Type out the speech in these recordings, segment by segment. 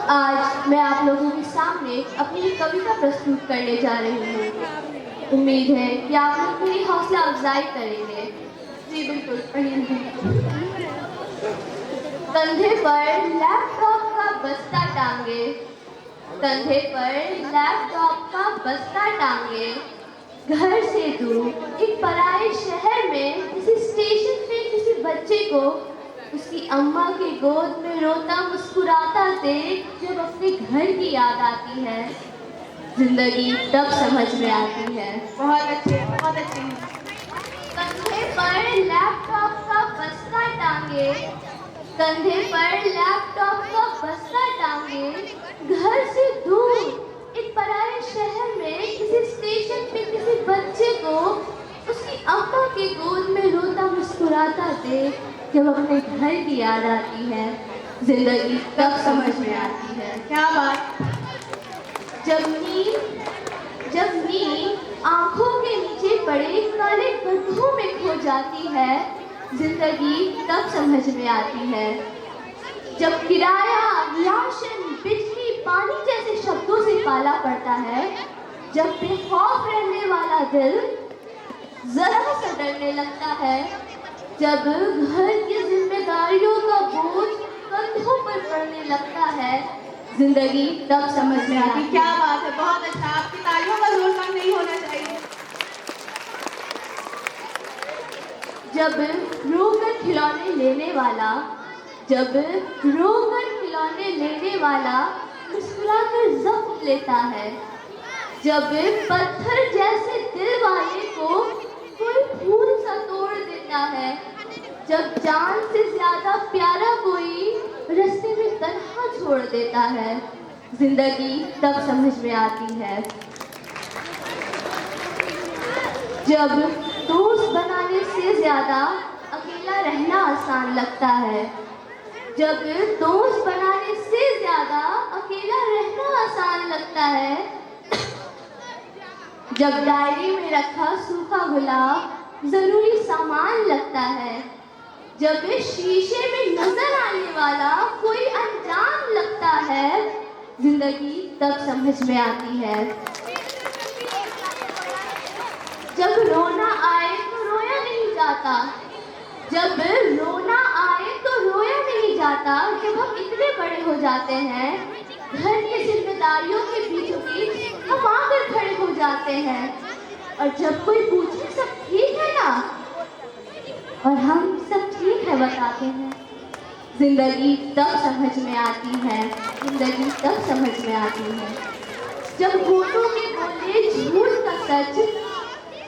आज मैं आप लोगों के सामने अपनी एक कविता प्रस्तुत करने जा रही हूँ। उम्मीद है कि आप लोग मेरी हौसला अफजाई करेंगे। जी बिल्कुल, पढ़िए। कंधे पर लैपटॉप का बस्ता टांगे, कंधे पर लैपटॉप का बस्ता टांगे, घर से दूर एक पराए शहर में किसी स्टेशन पे किसी बच्चे को उसकी अम्मा की गोद में रोता मुस्कुराता देख जब अपने घर की याद आती है, जिंदगी तब समझ में आती है। बहुत अच्छे, बहुत अच्छे। कंधे पर लैपटॉप का बस्ता टांगे, कंधे पर लैपटॉप का बस्ता टांगे, घर से दूर एक पराए शहर में किसी स्टेशन पे किसी बच्चे को उसकी अम्मा की गोद में रोता मुस्कुराता देख जब अपने घर की याद आती है, जिंदगी तब समझ में आती है। क्या बात। जब नींद आंखों के नीचे पड़े काले गड्ढों में खो जाती है, जिंदगी तब समझ में आती है। जब किराया, राशन, बिजली, पानी जैसे शब्दों से पाला पड़ता है, जब बेखौफ रहने वाला दिल जरा सा डरने लगता है, जब घर की जिम्मेदारियों का बोझ कंधों पर पड़ने लगता है, जिंदगी तब समझ में आती है। क्या बात है, बहुत अच्छा। आपकी तालियों का जोर कम नहीं होना चाहिए। जब रोकर खिलौने लेने वाला, जब रोकर खिलौने लेने वाला मुस्कुराकर जख्म लेता है, जब पत्थर जैसे दिल वाले को कोई फूल सा तोड़ देता है, जब जान से ज्यादा प्यारा कोई रास्ते में तन्हा छोड़ देता है, जिंदगी तब समझ में आती है। जब दोस्त बनाने से ज्यादा अकेला रहना आसान लगता है, जब दोस्त बनाने से ज्यादा अकेला रहना आसान लगता है, जब डायरी में रखा सूखा गुलाब जरूरी सामान लगता है, जब शीशे में नजर आने वाला कोई अनजान लगता है, जिंदगी तब समझ में आती है। जब रोना आए तो रोया नहीं जाता, जब रोना आए तो रोया नहीं जाता, जब हम इतने बड़े हो जाते हैं, घर की जिम्मेदारियों के बीचों बीच हम आकर खड़े हो जाते हैं, और जब कोई पूछे सब ठीक है ना, और हम सब ठीक है बताते हैं, जिंदगी तब समझ में आती है, जिंदगी तब समझ में आती है। जब होठों के बोले झूठ का सच,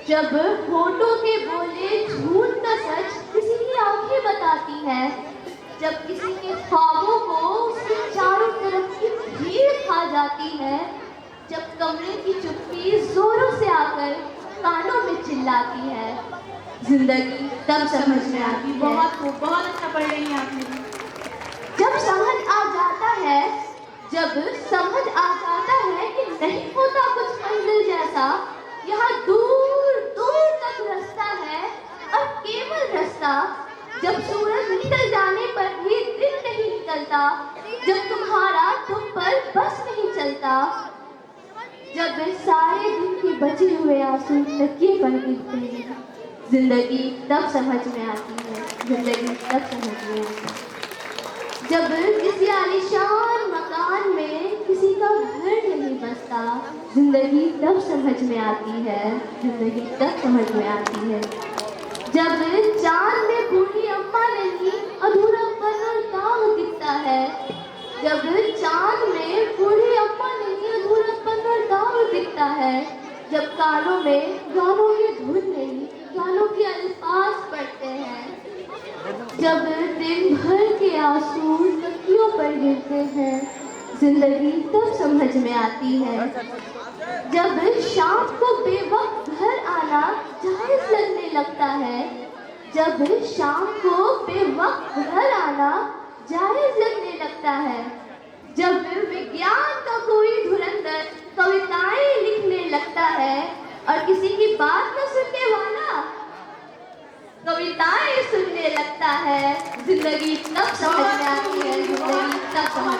जब होठों के बोले झूठ का सच किसी की आंखें बताती है, जब किसी के ख्वाबों को उसके चारों तरफ की भीड़ खा जाती है, जब कमरे की चुप्पी जोरों से आकर कानों में चिल्लाती है, जिंदगी तब समझ में आती है। बहुत अच्छा पढ़ रही हैं आपने। जब समझ आ जाता है, जब समझ आ जाता है कि नहीं होता कुछ मंजिल जैसा, यहाँ दूर दूर तक रास्ता है और केवल रास्ता, जब सूरज निकल जाने पर भी दिन नहीं निकलता, जब तुम्हारा तुम पर बस नहीं चलता, जब सारे दिन के बचे हुए आंसू तकिए पर गिरते हैं, जिंदगी तब समझ में आती है, जिंदगी तब समझ में आती है। जब किसी आलीशान मकान में किसी का घर नहीं बसता, जिंदगी तब समझ में आती है, जिंदगी तब समझ में आती है। जब चांद में बूढ़ी अम्मा नहीं अधूरापन और दाग दिखता है, जब चांद में बूढ़ी अम्मा नहीं अधूरापन और दाग दिखता है, जब कानों में गानों की धुन नहीं गानों के अल्फाज पड़ते हैं, जब दिन भर के आंसू तकियों पर गिरते हैं, जिंदगी तब समझ में आती है। जब शाम को बेवक्त घर आना जायज लगने लगता है, जब शाम को बेवक्त घर आना जायज लगने लगता है, जब विज्ञान का कोई धुरंधर कविताएं लिखने लगता है और किसी की बात न सुनने वाला कविताएं सुनने लगता है, जिंदगी तब समझ में आती है, जिंदगी तब समझ